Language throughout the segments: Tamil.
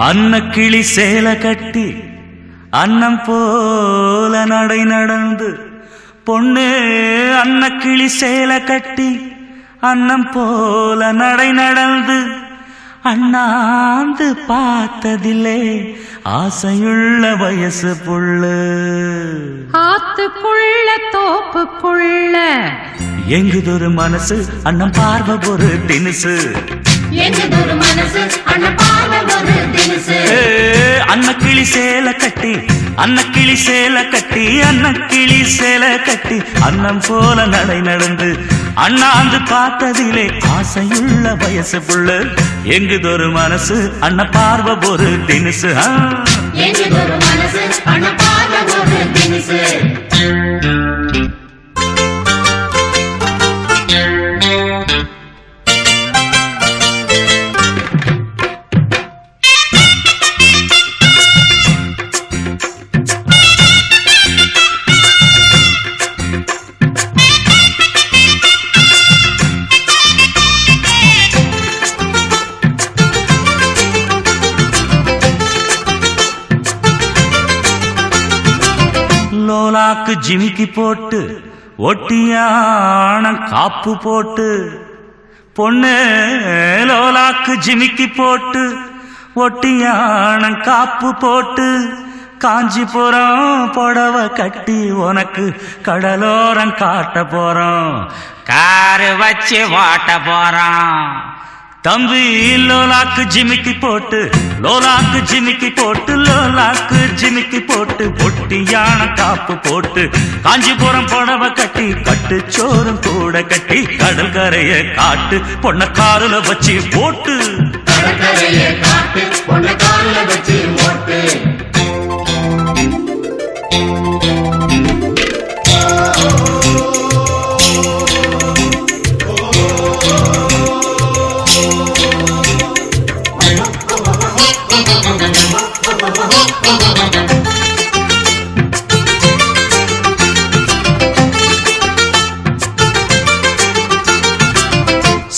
அன்னக்கிளி சேலை கட்டி அன்னம் போல நடை நடந்து பொண்ணு அன்னக்கிளி சேலை கட்டி அன்னம் போல நடை நடந்து அண்ணாந்து பார்த்ததில்லே ஆசையுள்ள வயசு புள்ளு ஆத்துக்குள்ள தோப்புக்குள்ள எங்குதொரு மனசு அண்ணன் பார்வை ஒரு தினுசு எங்குதொரு மனசு அண்ணன் பார்வை ஒரு தினுசு அன்னக்கிளி சேலை கட்டி அன்னக்கிளி சேலை கட்டி அன்னக்கிளி சேலை கட்டி அன்னம் போல நடை நடந்து அண்ணாந்து பார்த்ததிலே ஆசையுள்ள வயசு புள்ள எங்குதொரு மனசு அண்ண பார்வை ஒரு தினுசு எங்குதொரு மனசு அண்ணன் பார்வை ஒரு தினுசு லோலாக்கு ஜிமிக்கி போட்டு ஒட்டியான காப்பு போட்டு பொண்ணு லோலாக்கு ஜிமிக்கி போட்டு ஒட்டியான காப்பு போட்டு காஞ்சிபுரம் புடவை கட்டி உனக்கு கடலோரம் காட்ட போறோம் காரு வச்சு ஓட்ட போறோம் தம்பி லோலாக்கு ஜிமிக்கி போட்டு லோலாக்கு ஜிமிக்கி போட்டு லோலாக்கு ஜிமிக்கி போட்டு பொட்டியான காப்பு போட்டு காஞ்சிபுரம் புடவை கட்டி கட்டு சோறும் கூட கட்டி கடல் கரைய காட்டு பொண்ண காருல வச்சு போட்டு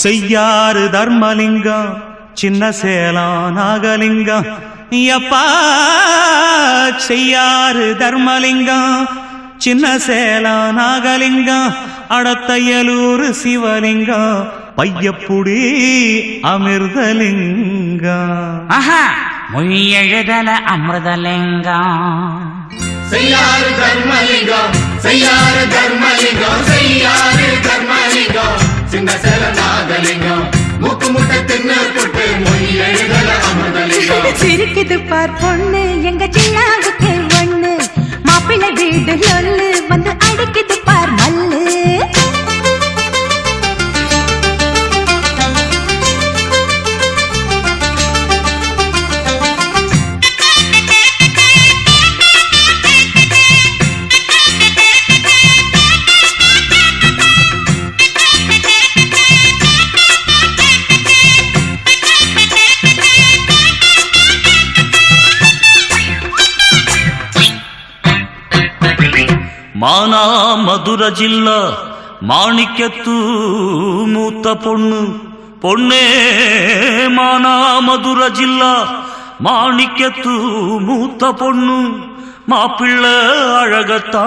செய்யாறு தர்மலிங்கம் சின்ன சேலம் நாகலிங்கம் எப்பா செய்யாறு தர்மலிங்கம் சின்ன சேலம் நாகலிங்கம் அடத்தையலூர் சிவலிங்கம் பையப்புடி அமிர்தலிங்கம் மொய்யெழுதல அமிர்தலிங்கம் செய்யாறு தர்மலிங்கம் செய்யாறு தர்மலிங்கம் செய்யாறு தர்மலிங்கம் சின்ன சேல நாகலிங்கம் மூக்கு முட்டை தின்னு புட்டு மொய் எழுதல அமிர்தலிங்கம் சிரிக்குது பார் பொண்ணு எங்க சின்னாவுக்கு ஒண்ணு மாப்பிள்ளை வீடு சொல்லு வந்து அடிக்குது பார் மல்லு மானா மதுர ஜில்லா மாணிக்கத்து மூத்த பொண்ணு பொண்ணே மானா மதுர ஜில்லா மாணிக்கத்து மூத்த பொண்ணு மாப்பிள்ள அழகத்தா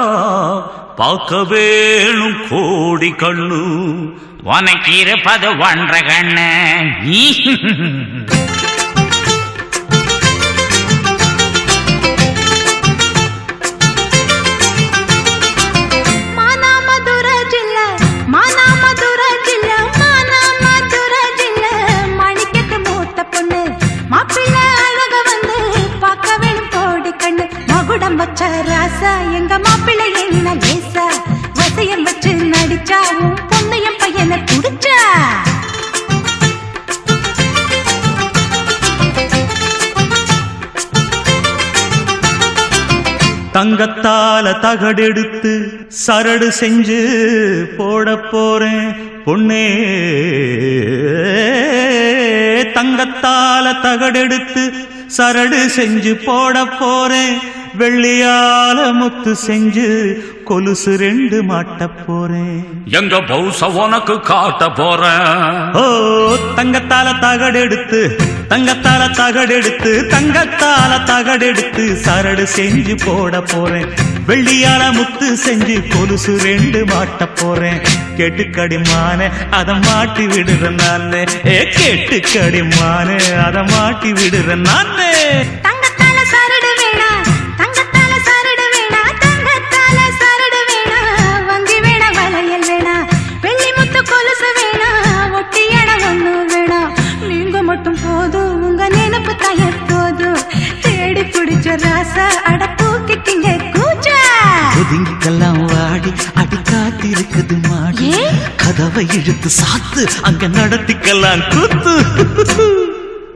பார்க்க வேணும் கோடி கண்ணு உனக்கு இருப்பது ஒன்ற கண்ணு ராசா எங்க மாப்பிள்ளை என்ன லேசா வசையம் வச்சு நடிச்சா உன் பொண்ணையும் பையனை குடிச்சா தங்கத்தால தகடெடுத்து சரடு செஞ்சு போட போறேன் பொண்ணே தங்கத்தால தகடெடுத்து சரடு செஞ்சு போட போறேன் வெள்ளியால முத்து செஞ்சு கொலுசு ரெண்டு மாட்ட போறேன் எங்க பௌச உனக்கு காட்ட போறேன் ஓ தங்கத்தால தகடெடுத்து தங்கத்தால தகடெடுத்து தங்கத்தால தகடெடுத்து சரடு செஞ்சு போட போறேன் வெள்ளியால முத்து செஞ்சு கொலுசு 2 மாட்ட போறேன் கேட்டுக்கடிமான அத மாட்டி விடுறேன் நானே கேட்டுக்கடிமான அத மாட்டி விடுறேன் நானே தங்கத்தால சரடு வேணா தங்கத்தால சரடு வேணா தங்கத்தால சரடு வேணா வங்கி வேணா வளையல் வேணா வெள்ளி முத்து கொலுசு வேணா ஒட்டியட ஒண்ணு வேணா நீங்க மட்டும் போதும் உங்க நினைப்பு தயார் போதும் தேடி பிடிச்ச ராசா அட தூக்கிட்டீங்க கூச்சா ஒதுங்கிக்கெல்லாம் வாடி அடி காத்திருக்குது மாடி கதவை இழுத்து சாத்து அங்க நடத்திக்கலாம் கூத்து